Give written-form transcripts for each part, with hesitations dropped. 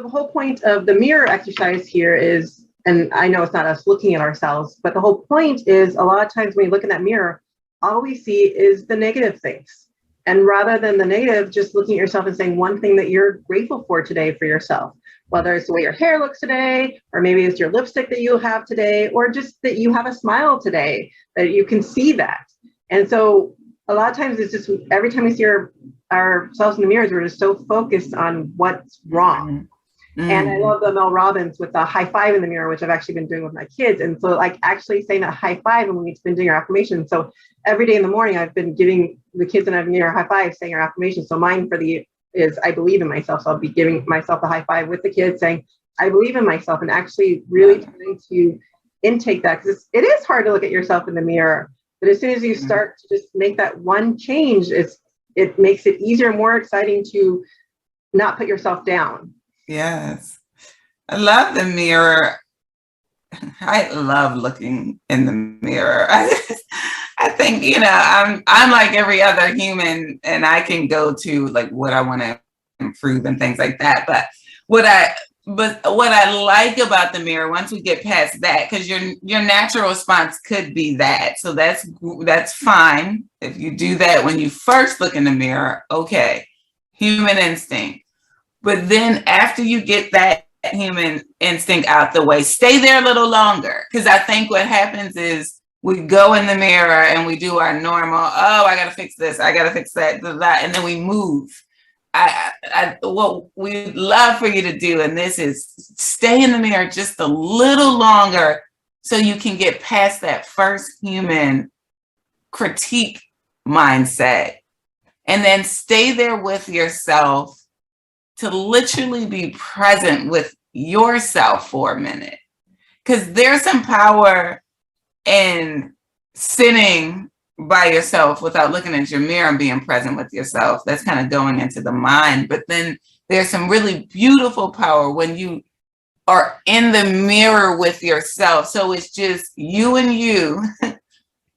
The whole point of the mirror exercise here is, and I know it's not us looking at ourselves, but the whole point is a lot of times when you look in that mirror, all we see is the negative things. And rather than the negative, just looking at yourself and saying one thing that you're grateful for today for yourself, whether it's the way your hair looks today, or maybe it's your lipstick that you have today, or just that you have a smile today, that you can see that. And so a lot of times it's just every time we see ourselves in the mirrors, we're just so focused on what's wrong. Mm-hmm. And I love the Mel Robbins with the high five in the mirror, which I've actually been doing with my kids. And so like actually saying that high five, and we've been doing our affirmations. So every day in the morning, I've been giving the kids and I've near high five, saying our affirmations. So mine for the is I believe in myself. So I'll be giving myself a high five with the kids saying, I believe in myself, and actually really trying to intake that, because it is hard to look at yourself in the mirror. But as soon as you start to just make that one change, it makes it easier, more exciting to not put yourself down. Yes. I love the mirror. I love looking in the mirror. I think, I'm like every other human, and I can go to like what I want to improve and things like that. But what I like about the mirror, once we get past that, because your natural response could be that. So that's fine. If you do that when you first look in the mirror, okay, human instinct. But then after you get that human instinct out the way, stay there a little longer. Because I think what happens is we go in the mirror and we do our normal, I got to fix this, I got to fix that, and then we move. What we'd love for you to do, and this is stay in the mirror just a little longer so you can get past that first human critique mindset, and then stay there with yourself to literally be present with yourself for a minute. Because there's some power in sitting by yourself without looking at your mirror and being present with yourself. That's kind of going into the mind. But then there's some really beautiful power when you are in the mirror with yourself. So it's just you and you,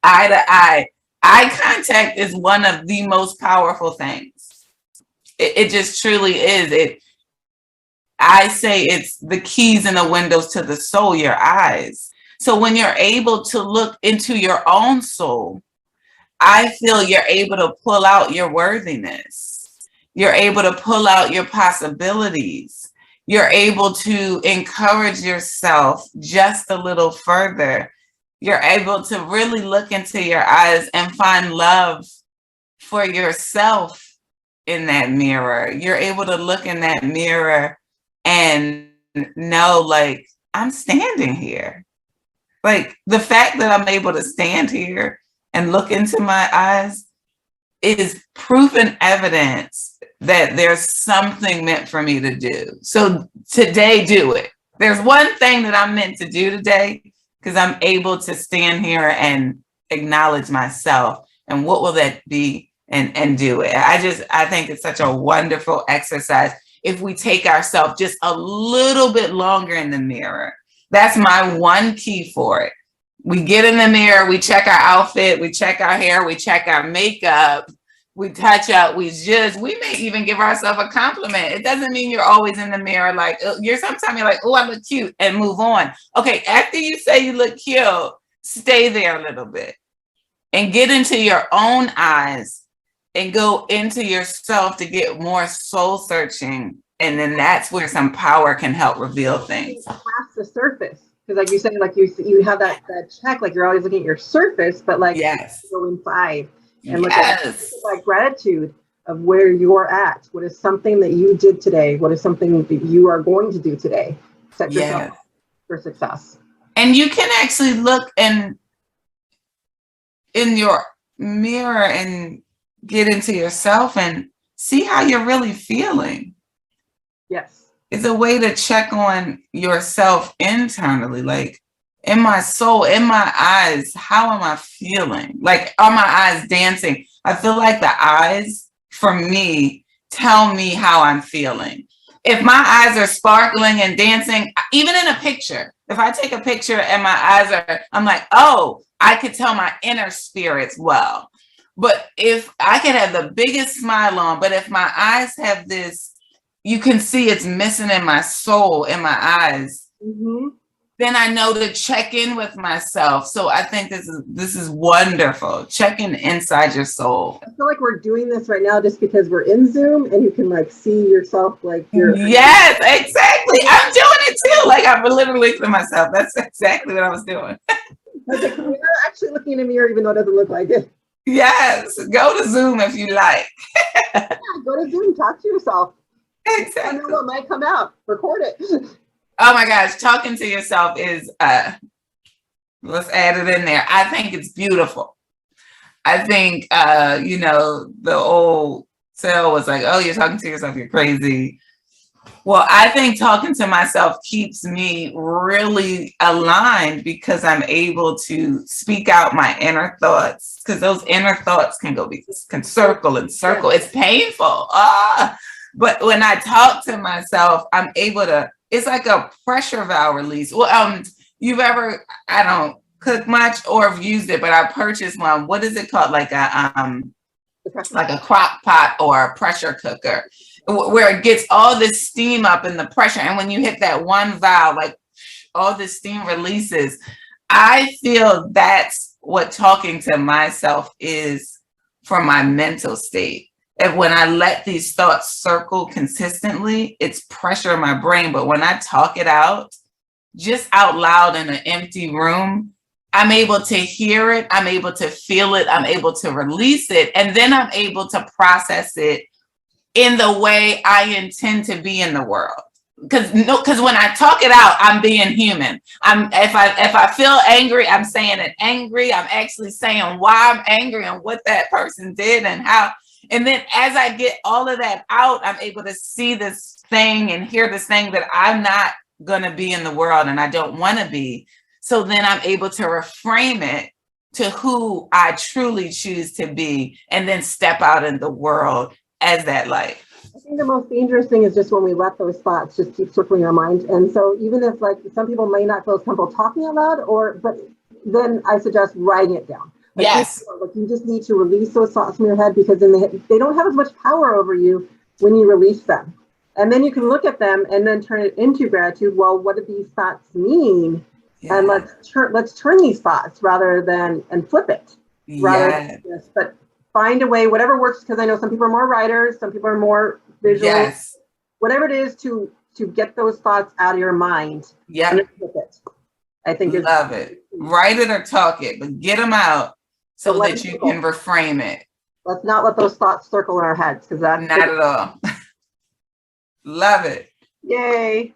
eye to eye. Eye contact is one of the most powerful things. It just truly is. I say it's the keys and the windows to the soul, your eyes. So when you're able to look into your own soul, I feel you're able to pull out your worthiness. You're able to pull out your possibilities. You're able to encourage yourself just a little further. You're able to really look into your eyes and find love for yourself in that mirror. You're able to look in that mirror and know, like, I'm standing here. Like, the fact that I'm able to stand here and look into my eyes is proof and evidence that there's something meant for me to do. So today, do it. There's one thing that I'm meant to do today, because I'm able to stand here and acknowledge myself. And what will that be? And do it. I think it's such a wonderful exercise if we take ourselves just a little bit longer in the mirror. That's my one key for it. We get in the mirror, we check our outfit, we check our hair, we check our makeup, we touch up, we may even give ourselves a compliment. It doesn't mean you're always in the mirror like, sometimes you're like, oh, I look cute, and move on. Okay, after you say you look cute, stay there a little bit and get into your own eyes and go into yourself to get more soul searching. And then that's where some power can help reveal things. Past the surface. Because like you said, like you have that check, like you're always looking at your surface, but like yes, go inside and look at like gratitude of where you're at. What is something that you did today? What is something that you are going to do today? Set yourself up for success. And you can actually look in your mirror and get into yourself and see how you're really feeling. Yes. It's a way to check on yourself internally, like in my soul, in my eyes, how am I feeling? Like, are my eyes dancing? I feel like the eyes, for me, tell me how I'm feeling. If my eyes are sparkling and dancing, even in a picture, if I take a picture and my eyes are, I'm like, oh, I could tell my inner spirit's well. But if I could have the biggest smile on, but if my eyes have this you can see it's missing in my soul, in my eyes, then I know to check in with myself. So I think this is wonderful. Checking inside your soul. I feel like we're doing this right now just because we're in Zoom and you can like see yourself like you're. Yes, exactly. I'm doing it too. Like I'm literally for myself. That's exactly what I was doing. Like, you're not actually looking in a mirror, even though it doesn't look like it. Yes, go to Zoom if you like. Yeah, go to Zoom, talk to yourself. Exactly. I know what might come out. Record it. Oh my gosh, talking to yourself is let's add it in there. I think it's beautiful. I think you know, the old tale was like, oh, you're talking to yourself, you're crazy. Well, I think talking to myself keeps me really aligned because I'm able to speak out my inner thoughts, because those inner thoughts can circle and circle. It's painful. But when I talk to myself, I'm able to, it's like a pressure valve release. Well, I don't cook much or have used it, but I purchased one. What is it called? Like a crock pot or a pressure cooker, where it gets all this steam up in the pressure. And when you hit that one valve, like all this steam releases. I feel that's what talking to myself is for my mental state. And when I let these thoughts circle consistently, it's pressure in my brain. But when I talk it out, just out loud in an empty room, I'm able to hear it. I'm able to feel it. I'm able to release it. And then I'm able to process it in the way I intend to be in the world. Because when I talk it out, I'm being human. If I feel angry, I'm saying it angry. I'm actually saying why I'm angry and what that person did and how. And then as I get all of that out, I'm able to see this thing and hear this thing that I'm not going to be in the world and I don't want to be. So then I'm able to reframe it to who I truly choose to be and then step out in the world as that light. I think the most dangerous thing is just when we let those thoughts just keep circling our mind. And so even if like some people may not feel as comfortable talking out loud, but then I suggest writing it down. Like, yes. You just need to release those thoughts from your head, because then they don't have as much power over you when you release them. And then you can look at them and then turn it into gratitude. Well, what do these thoughts mean? Yeah. And let's turn these thoughts and flip it. But find a way, whatever works, because I know some people are more writers, some people are more visual. Yes. Whatever it is to get those thoughts out of your mind. Yeah. And flip it. I think love it. Write it or talk it, but get them out so that you can reframe it. Let's not let those thoughts circle in our heads, because that's not at all. Love it. Yay.